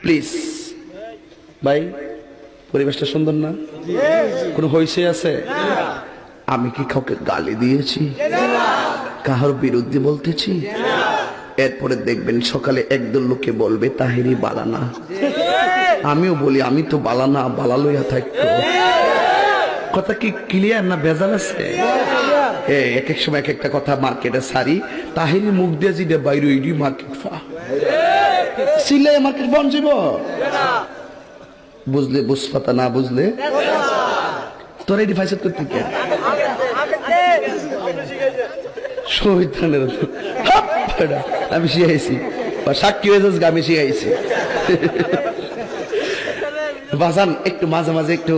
Please ভাই, পরিবেশটা সুন্দর না? কোনো হইছে আছে? আমি কি কাউকে গালি দিয়েছি? কাহার বিরুদ্ধে বলতেছি? এরপরে দেখবেন সকালে একদল লোকে বলবে তাহিরি বালানা। আমিও বলি আমি তো বালানা, বালা লইয়া থাকতো। কথা কি ক্লিয়ার না ভেজাল আছে? এক এক সময় এক একটা কথা মার্কেটে সারি, তাহিরি মুখ দিয়ে যেটা বাইরে ওইডি মার্কেট ফা সিলাই মার্কেট বন যাব। বুঝলে বুঝপাতা, না বুঝলে তোরা এটি ফাইসাদ করতে কে শহীদানের আমি শিখাইছি বা সাক্ষী হয়েছে, আমি শিখাইছি। বাজান একটু মাঝে মাঝে একটু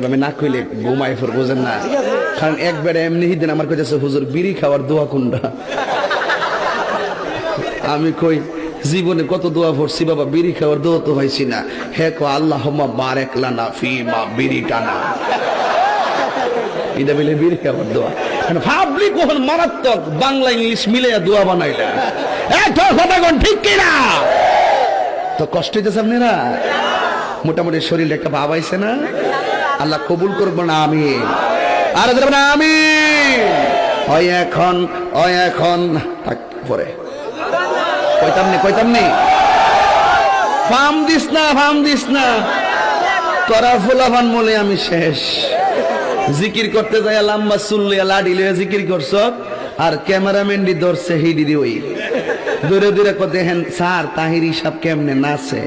আমি না কইলে ঘুমাই ফোর, বোঝেন না? কারণ একবারে এমনি দিন আমার কাছে হুজুর বিড়ি খাওয়ার দোয়া কোনটা। আমি কই জীবনে কত দোয়া পড়ছি বাবা, বিড়ি খাওয়ার দোয়া তো পাইছি না। হে কো আল্লাহুম্মা বারিক লানা ফিমা বিড়ি টানা, এটা বলে বিড়ি খাওয়ার দোয়া। ভাবলি কখন মারাত্মক বাংলা ইংলিশ মিলে দোয়া বানাইলা, কথা কোন ঠিক কিনা? তো কষ্ট হইতেছে আপনারা? মোটামুটি শরীরে একটা ভাব আইছে না? আল্লাহ কবুল করবো না? আমি আর আমি এখন পরে কইতাম নি ফার্ম দিস না তোরা ফুলাফান বলে আমি শেষ। জিকির করতে যাই লম্বা চুল লইয়া লাডি লইয়া জিকির করছ, আর ক্যামেরাম্যানডি ধরছে হিডি ওই দূরে দূরে দেখেন স্যার তাহিরি সাহেব কেমনে নাচে।